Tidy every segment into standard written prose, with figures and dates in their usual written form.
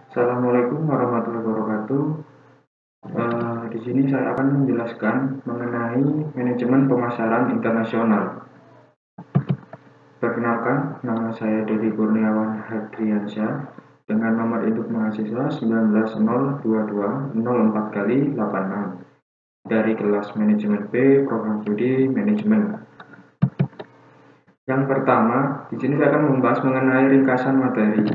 Assalamualaikum warahmatullahi wabarakatuh. Di sini saya akan menjelaskan mengenai manajemen pemasaran internasional. Perkenalkan, nama saya Dodi Kurniawan Hadriansyah dengan nomor induk mahasiswa 19.022.04 kali 86 dari kelas Manajemen B, Program Studi Manajemen. Yang pertama, di sini saya akan membahas mengenai ringkasan materi.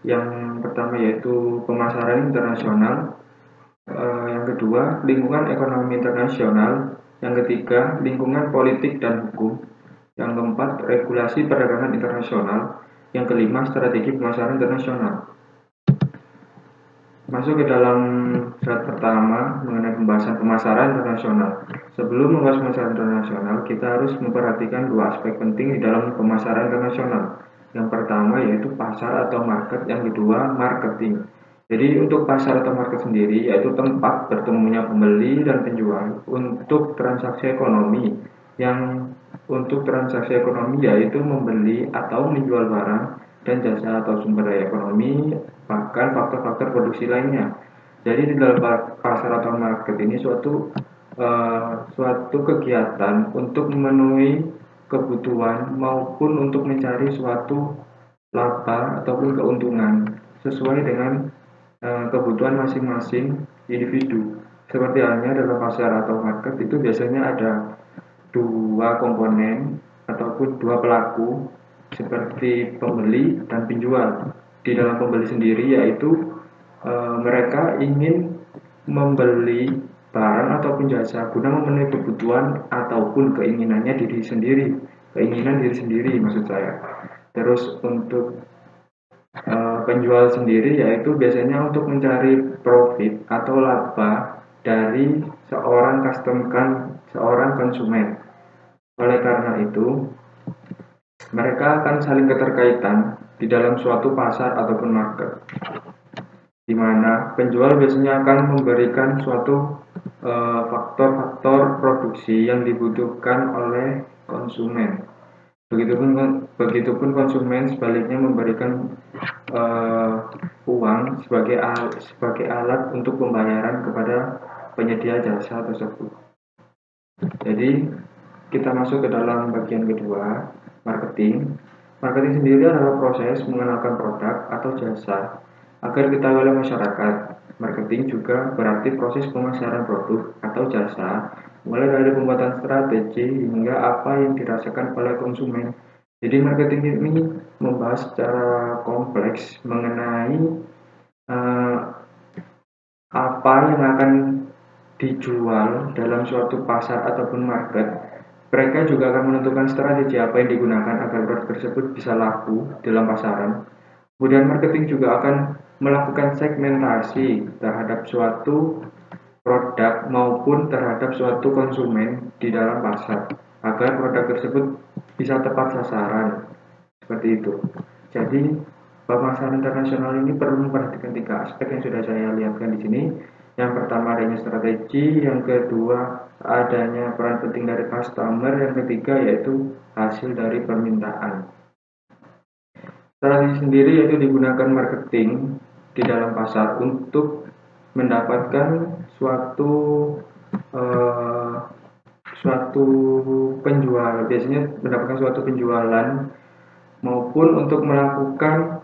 Yang pertama yaitu pemasaran internasional. Yang kedua, lingkungan ekonomi internasional. Yang ketiga, lingkungan politik dan hukum. Yang keempat, regulasi perdagangan internasional. Yang kelima, strategi pemasaran internasional. Masuk ke dalam slide pertama mengenai pembahasan pemasaran internasional. Sebelum membahas pemasaran internasional, kita harus memperhatikan dua aspek penting di dalam pemasaran internasional. Yang pertama yaitu pasar atau market, yang kedua marketing. Jadi untuk pasar atau market sendiri yaitu tempat bertemunya pembeli dan penjual untuk transaksi ekonomi. Yang untuk transaksi ekonomi yaitu membeli atau menjual barang dan jasa atau sumber daya ekonomi, bahkan faktor-faktor produksi lainnya. Jadi di dalam pasar atau market ini suatu kegiatan untuk memenuhi kebutuhan maupun untuk mencari suatu laba ataupun keuntungan sesuai dengan kebutuhan masing-masing individu. Seperti halnya dalam pasar atau market itu biasanya ada dua komponen ataupun dua pelaku seperti pembeli dan penjual. Di dalam pembeli sendiri yaitu mereka ingin membeli barang ataupun jasa guna memenuhi kebutuhan ataupun keinginan diri sendiri maksud saya. Terus untuk penjual sendiri yaitu biasanya untuk mencari profit atau laba dari seorang konsumen. Oleh karena itu, mereka akan saling keterkaitan di dalam suatu pasar ataupun market, di mana penjual biasanya akan memberikan suatu faktor-faktor produksi yang dibutuhkan oleh konsumen. Begitupun konsumen sebaliknya memberikan uang sebagai alat untuk pembayaran kepada penyedia jasa tersebut. Jadi kita masuk ke dalam bagian kedua, marketing. Marketing sendiri adalah proses mengenalkan produk atau jasa agar diketahui oleh masyarakat. Marketing juga berarti proses pemasaran produk atau jasa, mulai dari pembuatan strategi hingga apa yang dirasakan oleh konsumen. Jadi marketing ini membahas secara kompleks mengenai apa yang akan dijual dalam suatu pasar ataupun market. Mereka juga akan menentukan strategi apa yang digunakan agar produk tersebut bisa laku dalam pasaran. Kemudian marketing juga akan melakukan segmentasi terhadap suatu produk maupun terhadap suatu konsumen di dalam pasar agar produk tersebut bisa tepat sasaran. Seperti itu. Jadi pemasaran internasional ini perlu memperhatikan tiga aspek yang sudah saya lihatkan di sini. Yang pertama adanya strategi, yang kedua adanya peran penting dari customer, yang ketiga yaitu hasil dari permintaan. Strategi sendiri yaitu digunakan marketing di dalam pasar untuk mendapatkan suatu penjual, biasanya mendapatkan suatu penjualan maupun untuk melakukan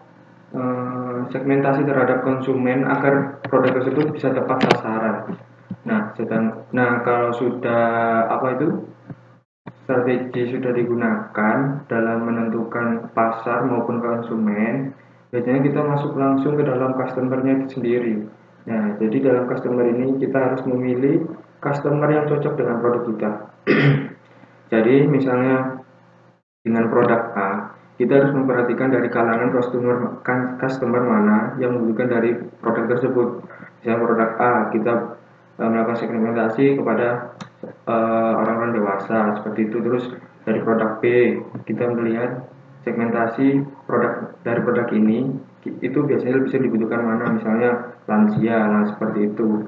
segmentasi terhadap konsumen agar produk tersebut bisa tepat sasaran. Nah, kalau sudah strategi sudah digunakan dalam menentukan pasar maupun konsumen, biasanya kita masuk langsung ke dalam customer-nya sendiri. Nah, jadi dalam customer ini kita harus memilih customer yang cocok dengan produk kita. Jadi misalnya dengan produk A, kita harus memperhatikan dari kalangan customer mana yang membutuhkan dari produk tersebut. Misalnya produk A, kita melakukan segmentasi kepada orang-orang dewasa seperti itu. Terus dari produk B, kita melihat segmentasi dari produk ini itu biasanya bisa dibutuhkan mana, misalnya lansia, nah seperti itu.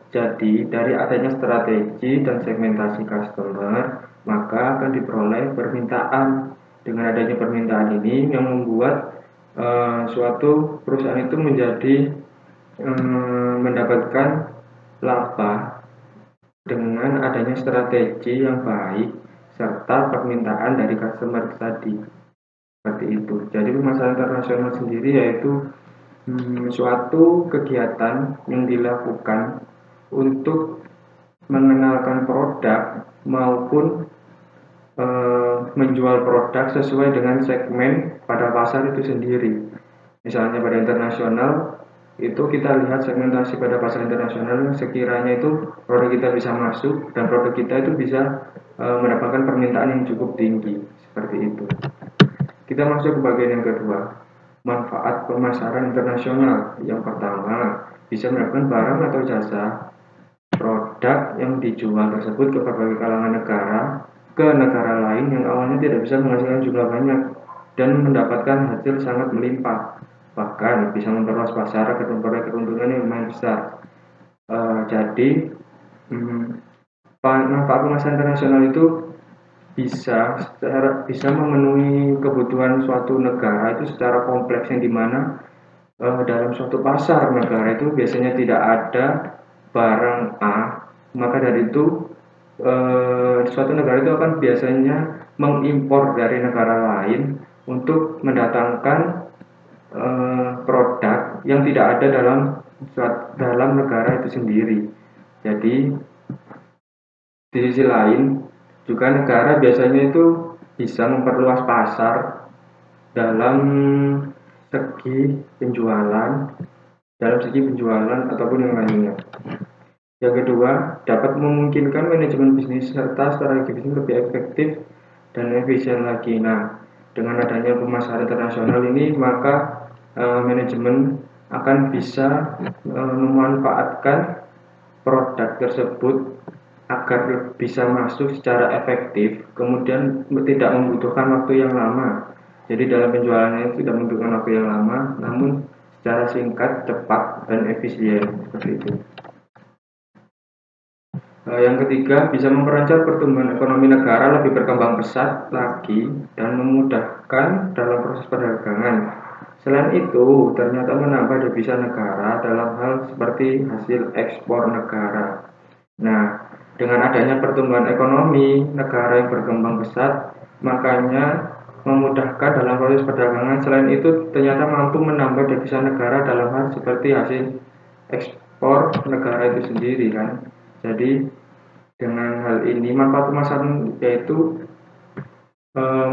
Jadi dari adanya strategi dan segmentasi customer, maka akan diperoleh permintaan. Dengan adanya permintaan ini yang membuat suatu perusahaan itu menjadi mendapatkan laba dengan adanya strategi yang baik serta permintaan dari customer tadi, seperti itu. Jadi pemasaran internasional sendiri yaitu suatu kegiatan yang dilakukan untuk mengenalkan produk maupun menjual produk sesuai dengan segmen pada pasar itu sendiri. Misalnya pada internasional itu kita lihat segmentasi pada pasar internasional, sekiranya itu produk kita bisa masuk dan produk kita itu bisa mendapatkan permintaan yang cukup tinggi, seperti itu. Kita masuk ke bagian yang kedua, manfaat pemasaran internasional. Yang pertama, bisa mendapatkan barang atau jasa produk yang dijual tersebut ke berbagai kalangan negara, ke negara lain yang awalnya tidak bisa menghasilkan jumlah banyak dan mendapatkan hasil sangat melimpah, bahkan bisa memperluas pasar agar memperoleh keuntungan yang lumayan besar. Jadi manfaat pemasaran internasional itu bisa memenuhi kebutuhan suatu negara itu secara kompleks, yang dimana dalam suatu pasar negara itu biasanya tidak ada barang A, maka dari itu suatu negara itu akan biasanya mengimpor dari negara lain untuk mendatangkan produk yang tidak ada dalam negara itu sendiri. Jadi di sisi lain juga negara biasanya itu bisa memperluas pasar dalam segi penjualan ataupun yang lainnya. Yang kedua, dapat memungkinkan manajemen bisnis serta strategi bisnis lebih efektif dan efisien lagi. Nah, dengan adanya pemasaran internasional ini, maka manajemen akan bisa memanfaatkan produk tersebut agar bisa masuk secara efektif, kemudian tidak membutuhkan waktu yang lama. Jadi dalam penjualannya itu tidak membutuhkan waktu yang lama, namun secara singkat, cepat, dan efisien, seperti itu. Yang ketiga, bisa memperlancar pertumbuhan ekonomi negara lebih berkembang pesat lagi dan memudahkan dalam proses perdagangan. Selain itu, ternyata menambah devisa negara dalam hal seperti hasil ekspor negara. Nah, dengan adanya pertumbuhan ekonomi negara yang berkembang pesat, makanya memudahkan dalam proses perdagangan. Selain itu, ternyata mampu menambah devisa negara dalam hal seperti hasil ekspor negara itu sendiri kan. Jadi dengan hal ini manfaat pemasaran yaitu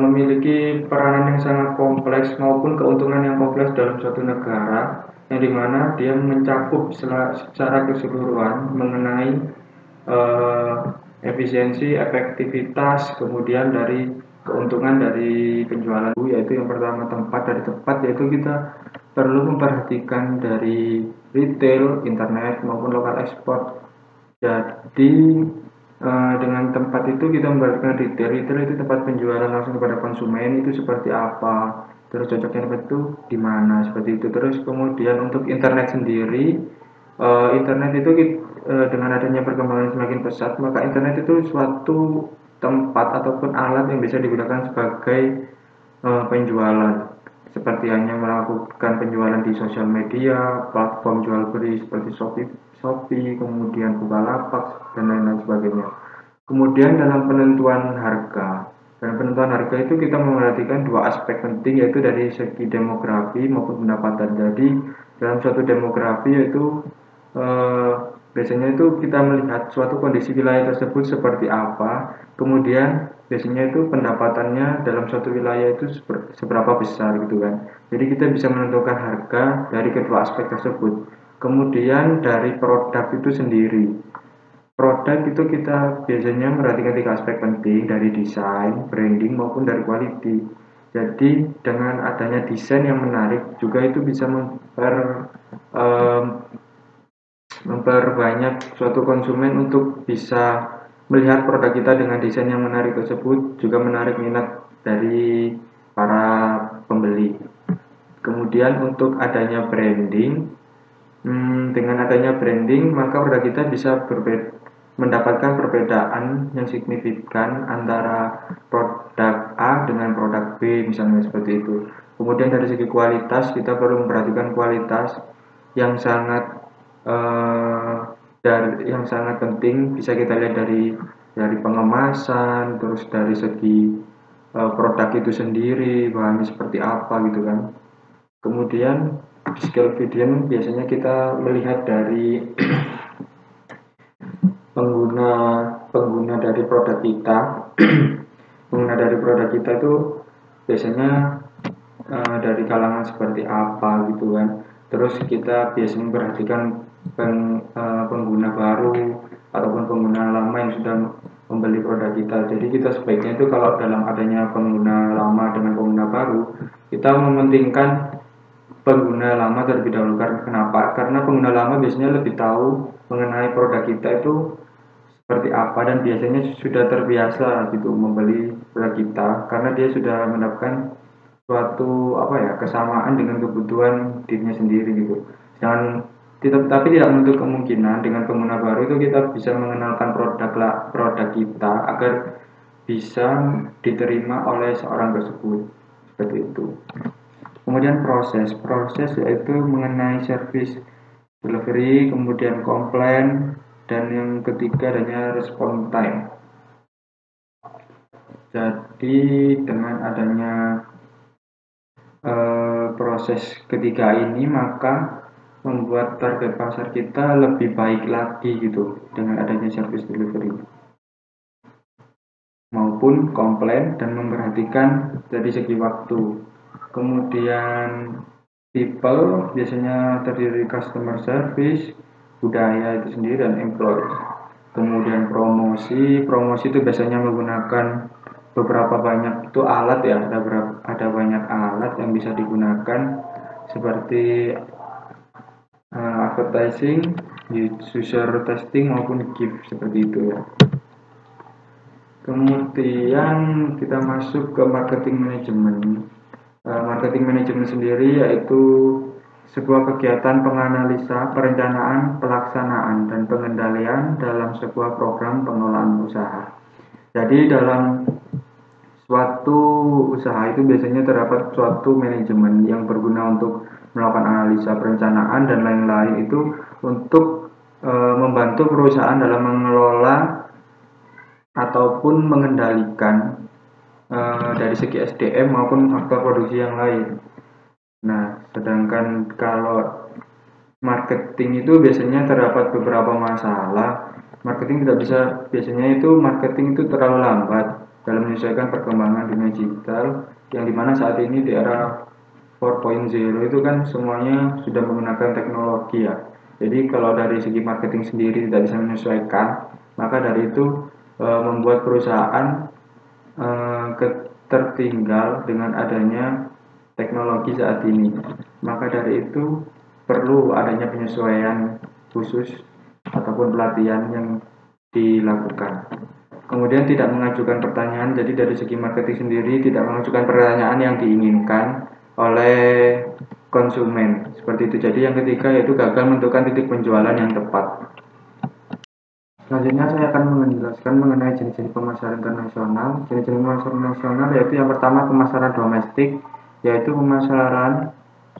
memiliki peranan yang sangat kompleks maupun keuntungan yang kompleks dalam suatu negara, yang dimana dia mencakup secara keseluruhan mengenai efisiensi, efektivitas, kemudian dari keuntungan dari penjualan, yaitu yang pertama dari tempat, yaitu kita perlu memperhatikan dari retail, internet maupun lokal ekspor. Jadi dengan tempat itu kita memperhatikan retail itu tempat penjualan langsung kepada konsumen itu seperti apa, terus cocoknya tempat itu di mana, seperti itu. Terus kemudian untuk internet sendiri, internet itu dengan adanya perkembangan semakin pesat, maka internet itu suatu tempat ataupun alat yang bisa digunakan sebagai penjualan, seperti hanya melakukan penjualan di sosial media, platform jual beli seperti Shopee, kemudian Bukalapak, dan lain-lain sebagainya. Kemudian dalam penentuan harga, itu kita memperhatikan dua aspek penting, yaitu dari segi demografi maupun pendapatan. Jadi dalam suatu demografi yaitu biasanya itu kita melihat suatu kondisi wilayah tersebut seperti apa, kemudian biasanya itu pendapatannya dalam suatu wilayah itu seberapa besar gitu kan. Jadi kita bisa menentukan harga dari kedua aspek tersebut. Kemudian dari produk itu sendiri, produk itu kita biasanya memperhatikan tiga aspek penting, dari desain, branding maupun dari quality. Jadi dengan adanya desain yang menarik juga itu bisa memperbanyak suatu konsumen untuk bisa melihat produk kita dengan desain yang menarik tersebut, juga menarik minat dari para pembeli. Kemudian untuk adanya branding, dengan adanya branding maka produk kita bisa mendapatkan perbedaan yang signifikan antara produk A dengan produk B, misalnya seperti itu. Kemudian dari segi kualitas, kita perlu memperhatikan kualitas yang sangat yang sangat penting. Bisa kita lihat dari pengemasan, terus dari segi produk itu sendiri, bahannya seperti apa gitu kan. Kemudian skill evidence biasanya kita melihat dari pengguna dari produk kita. Pengguna dari produk kita itu biasanya dari kalangan seperti apa gitu kan. Terus kita biasanya memperhatikan pengguna baru ataupun pengguna lama yang sudah membeli produk kita. Jadi kita sebaiknya itu kalau dalam adanya pengguna lama dengan pengguna baru, kita mementingkan pengguna lama terlebih dahulu. Kenapa? Karena pengguna lama biasanya lebih tahu mengenai produk kita itu seperti apa dan biasanya sudah terbiasa gitu membeli produk kita karena dia sudah mendapatkan suatu kesamaan dengan kebutuhan dirinya sendiri gitu. Tapi tidak menutup kemungkinan dengan pengguna baru itu kita bisa mengenalkan produk kita agar bisa diterima oleh seorang tersebut, seperti itu. Kemudian proses yaitu mengenai service delivery, kemudian komplain, dan yang ketiga adanya respon time. Jadi dengan adanya proses ketiga ini maka membuat target pasar kita lebih baik lagi gitu dengan adanya service delivery maupun komplain dan memperhatikan dari segi waktu. Kemudian people biasanya terdiri customer service, budaya itu sendiri, dan employee. Kemudian promosi itu biasanya menggunakan beberapa banyak itu alat ya, ada banyak alat yang bisa digunakan seperti advertising, user testing maupun gift seperti itu ya. Kemudian kita masuk ke marketing management. Marketing management sendiri yaitu sebuah kegiatan penganalisa, perencanaan, pelaksanaan, dan pengendalian dalam sebuah program pengelolaan usaha. Jadi dalam suatu usaha itu biasanya terdapat suatu manajemen yang berguna untuk melakukan analisa, perencanaan, dan lain-lain itu untuk membantu perusahaan dalam mengelola ataupun mengendalikan dari segi SDM maupun faktor produksi yang lain. Nah, sedangkan kalau marketing itu biasanya terdapat beberapa masalah. Marketing biasanya marketing itu terlalu lambat dalam menyesuaikan perkembangan dunia digital, yang dimana saat ini di era 4.0 itu kan semuanya sudah menggunakan teknologi ya. Jadi kalau dari segi marketing sendiri tidak bisa menyesuaikan, maka dari itu membuat perusahaan tertinggal dengan adanya teknologi saat ini. Maka dari itu perlu adanya penyesuaian khusus ataupun pelatihan yang dilakukan. Kemudian tidak mengajukan pertanyaan, jadi dari segi marketing sendiri tidak mengajukan pertanyaan yang diinginkan oleh konsumen, seperti itu. Jadi yang ketiga yaitu gagal menentukan titik penjualan yang tepat. Selanjutnya saya akan menjelaskan mengenai jenis-jenis pemasaran internasional. Jenis-jenis pemasaran nasional yaitu yang pertama pemasaran domestik, yaitu pemasaran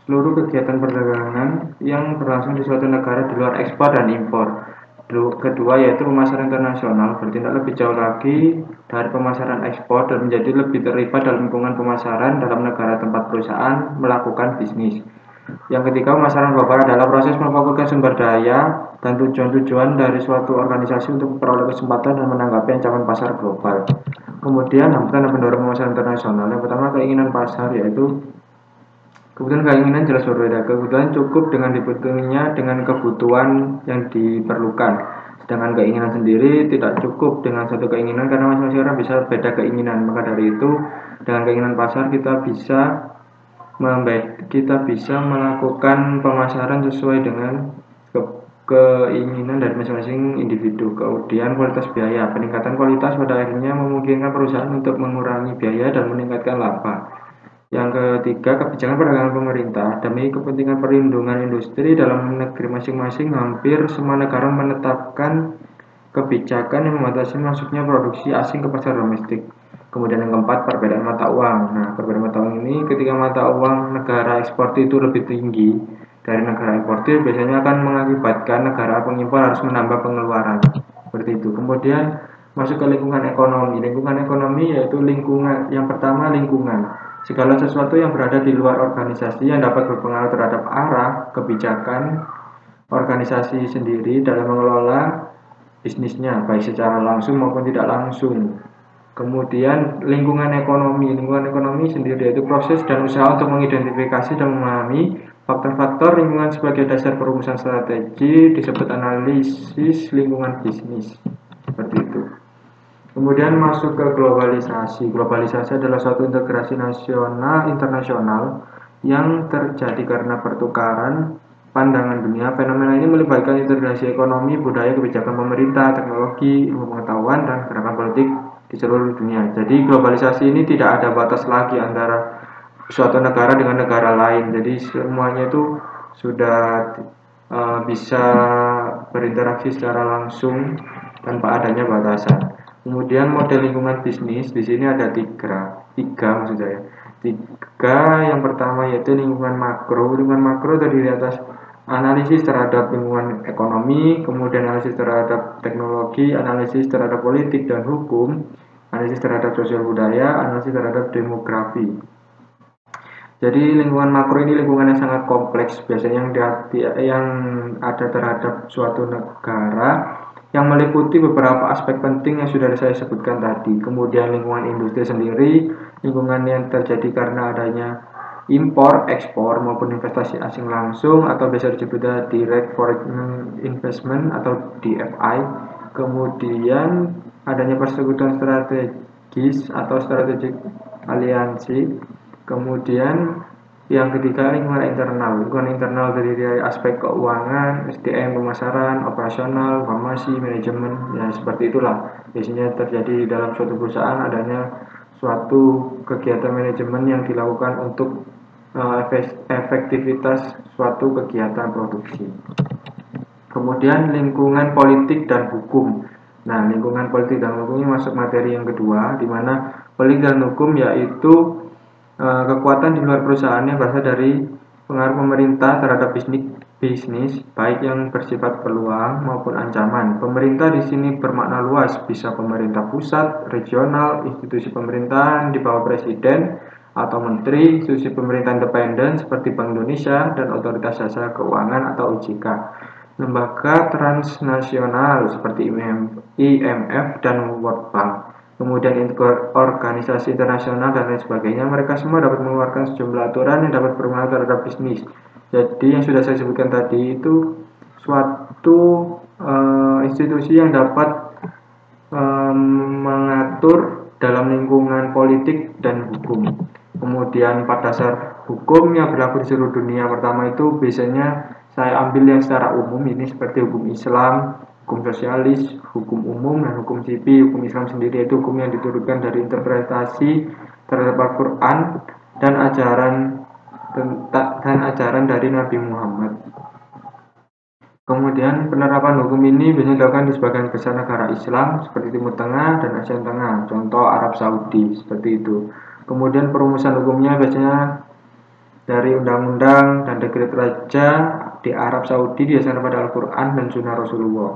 seluruh kegiatan perdagangan yang berlangsung di suatu negara di luar ekspor dan impor. Kedua yaitu pemasaran internasional, bertindak lebih jauh lagi dari pemasaran ekspor dan menjadi lebih terlibat dalam lingkungan pemasaran dalam negara tempat perusahaan melakukan bisnis. Yang ketiga, pemasaran global adalah proses memfokuskan sumber daya dan tujuan-tujuan dari suatu organisasi untuk memperoleh kesempatan dan menanggapi ancaman pasar global. Kemudian, hambatan dan pendorong pemasaran internasional. Yang pertama, keinginan pasar, yaitu kebutuhan keinginan jelas berbeda. Kebutuhan cukup dengan dipenuhinya dengan kebutuhan yang diperlukan. Sedangkan keinginan sendiri tidak cukup dengan satu keinginan karena masing-masing orang bisa beda keinginan. Maka dari itu, dengan keinginan pasar kita bisa melakukan pemasaran sesuai dengan keinginan dari masing-masing individu. Kemudian kualitas biaya, peningkatan kualitas pada akhirnya memungkinkan perusahaan untuk mengurangi biaya dan meningkatkan laba. Yang ketiga, kebijakan perdagangan pemerintah. Demi kepentingan perlindungan industri dalam negeri masing-masing, hampir semua negara menetapkan kebijakan yang membatasi masuknya produksi asing ke pasar domestik. Kemudian yang keempat, perbedaan mata uang. Nah, perbedaan mata uang ini ketika mata uang negara ekspor itu lebih tinggi dari negara importir, biasanya akan mengakibatkan negara pengimpor harus menambah pengeluaran. Seperti itu. Kemudian masuk ke lingkungan ekonomi. Lingkungan ekonomi yaitu lingkungan yang pertama, lingkungan. Segala sesuatu yang berada di luar organisasi yang dapat berpengaruh terhadap arah kebijakan organisasi sendiri dalam mengelola bisnisnya, baik secara langsung maupun tidak langsung. Kemudian lingkungan ekonomi sendiri yaitu proses dan usaha untuk mengidentifikasi dan memahami faktor-faktor lingkungan sebagai dasar perumusan strategi, disebut analisis lingkungan bisnis. Seperti itu. Kemudian masuk ke globalisasi. Globalisasi adalah suatu integrasi internasional yang terjadi karena pertukaran pandangan dunia. Fenomena ini melibatkan integrasi ekonomi, budaya, kebijakan pemerintah, teknologi, ilmu pengetahuan, dan gerakan politik di seluruh dunia. Jadi globalisasi ini tidak ada batas lagi antara suatu negara dengan negara lain. Jadi semuanya itu sudah bisa berinteraksi secara langsung tanpa adanya batasan. Kemudian model lingkungan bisnis di sini ada tiga maksud saya. Tiga, yang pertama yaitu lingkungan makro. Lingkungan makro terdiri atas analisis terhadap lingkungan ekonomi, kemudian analisis terhadap teknologi, analisis terhadap politik dan hukum, analisis terhadap sosial budaya, analisis terhadap demografi. Jadi lingkungan makro ini lingkungan yang sangat kompleks, biasanya yang ada terhadap suatu negara, yang meliputi beberapa aspek penting yang sudah saya sebutkan tadi. Kemudian lingkungan industri sendiri, lingkungan yang terjadi karena adanya impor, ekspor maupun investasi asing langsung atau biasa disebut direct foreign investment atau DFI. Kemudian adanya persekutuan strategis atau strategic aliansi. Kemudian yang ketiga, lingkungan internal. Lingkungan internal terdiri dari aspek keuangan, SDM, pemasaran, operasional, farmasi, manajemen, ya seperti itulah. Biasanya terjadi di dalam suatu perusahaan adanya suatu kegiatan manajemen yang dilakukan untuk efektivitas suatu kegiatan produksi. Kemudian lingkungan politik dan hukum. Nah, lingkungan politik dan hukum ini masuk materi yang kedua, di mana politik dan hukum yaitu kekuatan di luar perusahaan yang berasal dari pengaruh pemerintah terhadap bisnis, baik yang bersifat peluang maupun ancaman. Pemerintah di sini bermakna luas, bisa pemerintah pusat, regional, institusi pemerintahan di bawah presiden atau menteri, institusi pemerintah independen seperti Bank Indonesia dan Otoritas Jasa Keuangan atau OJK. Lembaga transnasional seperti IMF dan World Bank. Kemudian organisasi internasional dan lain sebagainya, mereka semua dapat mengeluarkan sejumlah aturan yang dapat berpengaruh terhadap bisnis. Jadi yang sudah saya sebutkan tadi itu suatu institusi yang dapat mengatur dalam lingkungan politik dan hukum. Kemudian pada dasar hukum yang berlaku di seluruh dunia, pertama itu biasanya saya ambil yang secara umum, ini seperti hukum Islam, hukum sosialis, hukum umum, dan hukum sipil. Hukum Islam sendiri itu hukum yang diturunkan dari interpretasi terhadap Al-Quran dan ajaran dari Nabi Muhammad. Kemudian penerapan hukum ini biasanya dilakukan di sebagian besar negara Islam seperti Timur Tengah dan Asia Tengah, contoh Arab Saudi seperti itu. Kemudian perumusan hukumnya biasanya dari undang-undang dan dekret raja di Arab Saudi didasarkan pada Al-Quran dan Sunnah Rasulullah.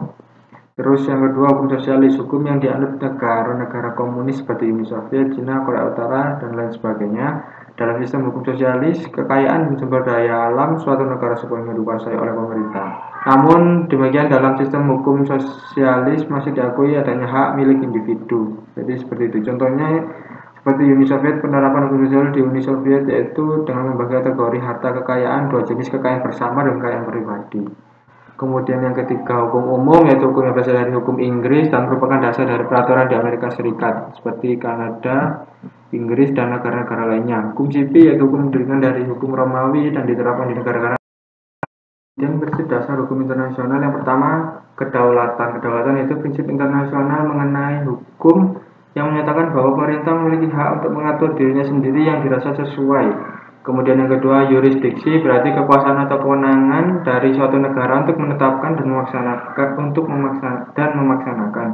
Terus yang kedua, hukum sosialis, hukum yang dianut negara-negara komunis seperti Uni Soviet, Cina, Korea Utara, dan lain sebagainya. Dalam sistem hukum sosialis, kekayaan dan sumber daya alam suatu negara sepenuhnya dikuasai oleh pemerintah. Namun demikian, dalam sistem hukum sosialis masih diakui adanya hak milik individu. Jadi seperti itu. Contohnya seperti Uni Soviet, penerapan hukum sosial di Uni Soviet yaitu dengan membagi kategori harta kekayaan, dua jenis kekayaan bersama dan kekayaan pribadi. Kemudian yang ketiga, hukum umum, yaitu hukum yang berasal dari hukum Inggris dan merupakan dasar dari peraturan di Amerika Serikat seperti Kanada, Inggris, dan negara-negara lainnya. Hukum sipil yaitu hukum didirikan dari hukum Romawi dan diterapkan di negara-negara. Dan prinsip dasar hukum internasional yang pertama, kedaulatan. Kedaulatan yaitu prinsip internasional mengenai hukum yang menyatakan bahwa pemerintah memiliki hak untuk mengatur dirinya sendiri yang dirasa sesuai. Kemudian yang kedua, yurisdiksi, berarti kekuasaan atau kewenangan dari suatu negara untuk menetapkan dan memaksanakan.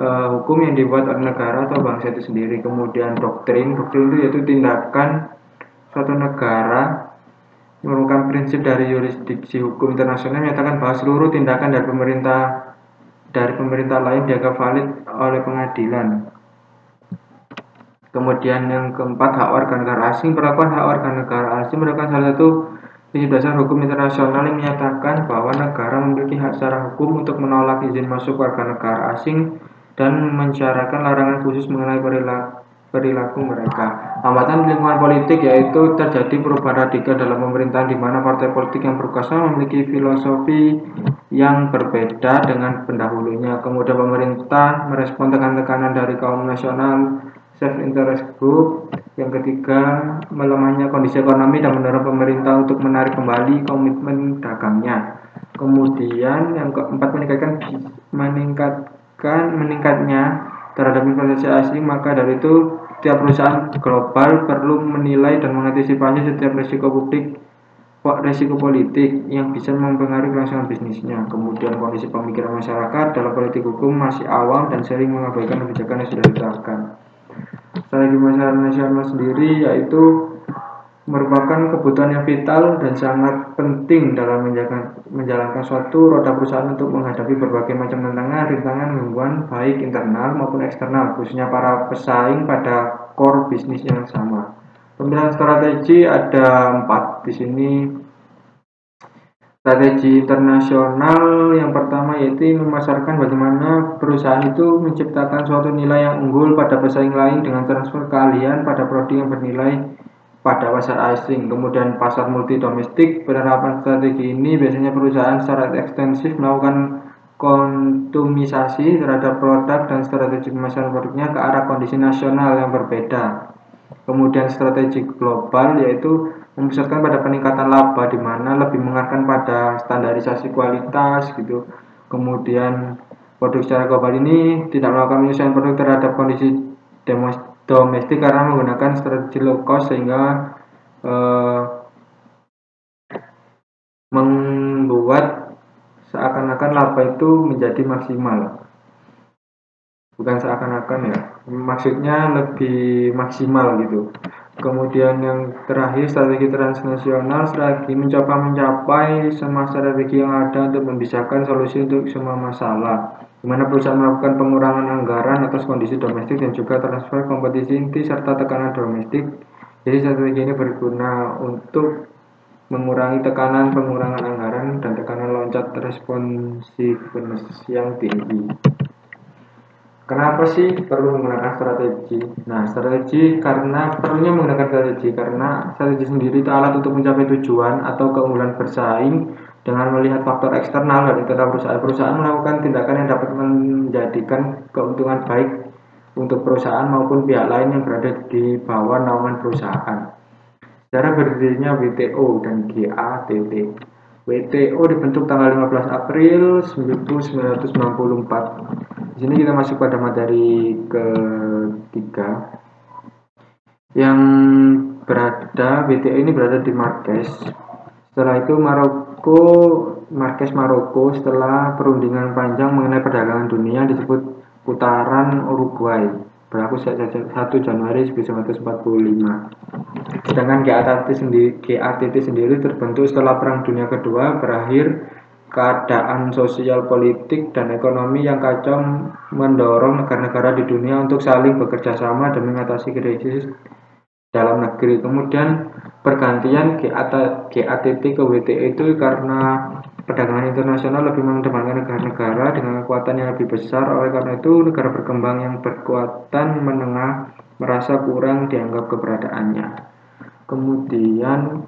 hukum yang dibuat oleh negara atau bangsa itu sendiri. Kemudian doktrin itu yaitu tindakan suatu negara merupakan prinsip dari yurisdiksi hukum internasional menyatakan bahwa seluruh tindakan dari pemerintah lain dianggap valid oleh pengadilan. Kemudian yang keempat, hak warga negara asing. Perlakuan hak warga negara asing merupakan salah satu prinsip dasar hukum internasional yang menyatakan bahwa negara memiliki hak secara hukum untuk menolak izin masuk warga negara asing dan mensyaratkan larangan khusus mengenai perilaku mereka. Hambatan lingkungan politik yaitu terjadi perubahan radikal dalam pemerintahan di mana partai politik yang berkuasa memiliki filosofi yang berbeda dengan pendahulunya. Kemudian pemerintah merespon tekanan-tekanan dari kaum nasional self-interest group. Yang ketiga, melemahnya kondisi ekonomi dan mendorong pemerintah untuk menarik kembali komitmen dagangnya. Kemudian yang keempat, meningkatnya terhadap investasi asing. Maka dari itu setiap perusahaan global perlu menilai dan mengantisipasi setiap risiko politik yang bisa mempengaruhi kelangsungan bisnisnya. Kemudian kondisi pemikiran masyarakat dalam politik hukum masih awam dan sering mengabaikan kebijakan yang sudah ditetapkan. Strategi masyarakat nasional sendiri yaitu merupakan kebutuhan yang vital dan sangat penting dalam menjalankan suatu roda perusahaan untuk menghadapi berbagai macam rintangan, gangguan baik internal maupun eksternal, khususnya para pesaing pada core bisnis yang sama. Pemilihan strategi ada 4 di sini. Strategi internasional yang pertama yaitu memasarkan bagaimana perusahaan itu menciptakan suatu nilai yang unggul pada pesaing lain dengan transfer keahlian pada produk yang bernilai pada pasar asing. Kemudian pasar multi domestik. Penerapan strategi ini biasanya perusahaan secara ekstensif melakukan konsumisasi terhadap produk dan strategi pemasaran produknya ke arah kondisi nasional yang berbeda. Kemudian strategi global yaitu memusatkan pada peningkatan laba di mana lebih mengarahkan pada standarisasi kualitas gitu. Kemudian produk secara global ini tidak melakukan penyesuaian produk terhadap kondisi domestik karena menggunakan strategi low cost sehingga membuat seakan-akan laba itu menjadi maksimal. Bukan seakan-akan ya, maksudnya lebih maksimal gitu. Kemudian yang terakhir, strategi transnasional. Strategi mencapai semua strategi yang ada untuk memisahkan solusi untuk semua masalah, di mana perusahaan melakukan pengurangan anggaran atas kondisi domestik dan juga transfer kompetisi inti serta tekanan domestik. Jadi strategi ini berguna untuk mengurangi pengurangan anggaran dan tekanan loncat responsiveness yang tinggi. Kenapa sih perlu menggunakan strategi? Nah, strategi karena perlunya menggunakan strategi karena strategi sendiri itu alat untuk mencapai tujuan atau keunggulan bersaing dengan melihat faktor eksternal dari internal perusahaan. Perusahaan melakukan tindakan yang dapat menjadikan keuntungan baik untuk perusahaan maupun pihak lain yang berada di bawah naungan perusahaan. Sejarah berdirinya WTO dan GATT. WTO dibentuk tanggal 15 April 1994. Di sini kita masuk pada materi ketiga yang WTO ini berada di Marrakesh. Setelah itu Marrakesh Maroko. Setelah perundingan panjang mengenai perdagangan dunia disebut putaran Uruguay, berlaku sejak 1 Januari 1945. Sedangkan GATT sendiri terbentuk setelah Perang Dunia Kedua berakhir. Keadaan sosial, politik, dan ekonomi yang kacau mendorong negara-negara di dunia untuk saling bekerja sama dan mengatasi krisis dalam negeri. Kemudian pergantian GATT ke WTO itu karena perdagangan internasional lebih mengedepankan negara-negara dengan kekuatan yang lebih besar. Oleh karena itu, negara berkembang yang berkekuatan menengah merasa kurang dianggap keberadaannya. Kemudian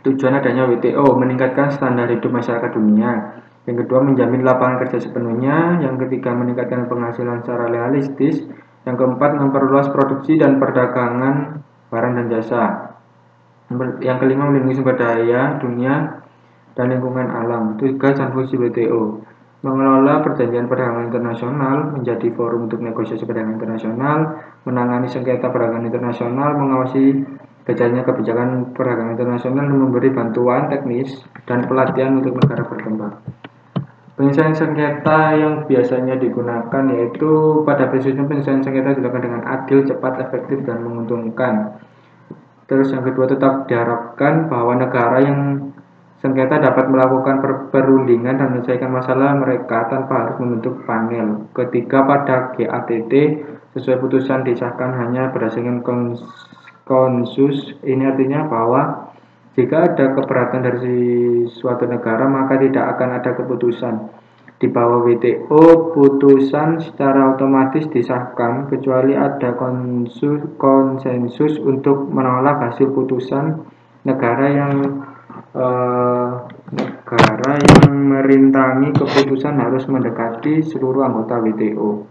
tujuan adanya WTO meningkatkan standar hidup masyarakat dunia. Yang kedua, menjamin lapangan kerja sepenuhnya. Yang ketiga, meningkatkan penghasilan secara realistis. Yang keempat, memperluas produksi dan perdagangan barang dan jasa. Yang kelima, melindungi sumber daya dunia dan lingkungan alam. Tugas dan fungsi WTO: mengelola perjanjian perdagangan internasional, menjadi forum untuk negosiasi perdagangan internasional, menangani sengketa perdagangan internasional, mengawasi kerjanya kebijakan perdagangan internasional, dan memberi bantuan teknis dan pelatihan untuk negara berkembang. Penyelesaian sengketa yang biasanya digunakan yaitu pada prinsipnya penyelesaian sengketa dilakukan dengan adil, cepat, efektif, dan menguntungkan. Terus yang kedua, tetap diharapkan bahwa negara yang sengketa dapat melakukan perundingan dan menyelesaikan masalah mereka tanpa harus membentuk panel. Ketiga, pada GATT sesuai putusan disahkan hanya berdasarkan konsensus. Ini artinya bahwa jika ada keberatan dari suatu negara, maka tidak akan ada keputusan di bawah WTO. Putusan secara otomatis disahkan kecuali ada konsensus untuk menolak hasil putusan. Negara yang merintangi keputusan harus mendekati seluruh anggota WTO,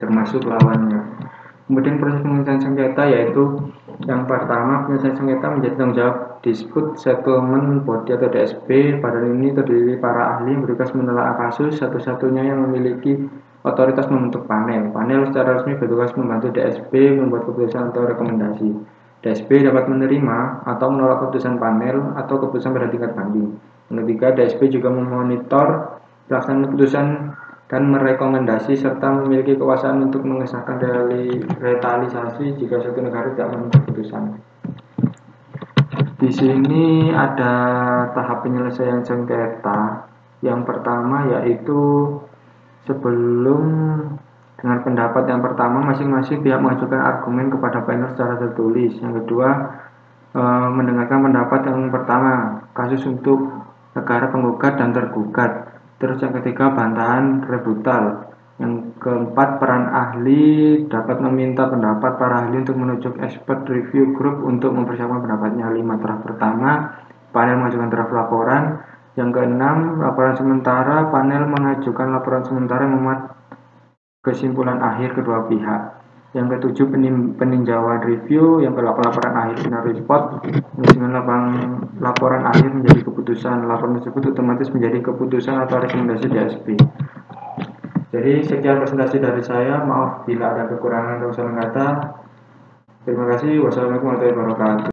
termasuk lawannya. Kemudian proses penyelesaian sengketa yaitu yang pertama, penyelesaian sengketa menjadi tanggung jawab Dispute Settlement Body atau DSB. Badan ini terdiri para ahli yang bertugas menelaah kasus, satu-satunya yang memiliki otoritas membentuk panel. Panel secara resmi bertugas membantu DSB membuat keputusan atau rekomendasi. DSB dapat menerima atau menolak keputusan panel atau keputusan pada tingkat banding. Yang ketiga, DSB juga memonitor pelaksanaan keputusan dan merekomendasi serta memiliki kekuasaan untuk mengesahkan retalisasi jika suatu negara tidak memenuhi keputusan. Di sini ada tahap penyelesaian sengketa. Yang pertama yaitu sebelum dengan pendapat yang pertama, masing-masing pihak mengajukan argumen kepada panel secara tertulis. Yang kedua, mendengarkan pendapat yang pertama, kasus untuk negara penggugat dan tergugat. Terus yang ketiga, bantahan rebutal. Yang keempat, peran ahli dapat meminta pendapat para ahli untuk menunjuk expert review group untuk mempersiapkan pendapatnya. 5, draft pertama, panel mengajukan draft laporan. Yang keenam, laporan sementara, panel mengajukan laporan sementara yang memuat kesimpulan akhir kedua pihak. Yang ketujuh, peninjauan review. Yang ke-8, laporan akhir final report. Yang ke-9, laporan akhir menjadi keputusan. Laporan tersebut otomatis menjadi keputusan atau rekomendasi DSB. Jadi sekian presentasi dari saya. Maaf bila ada kekurangan atau salah kata. Terima kasih. Wassalamualaikum warahmatullahi wabarakatuh.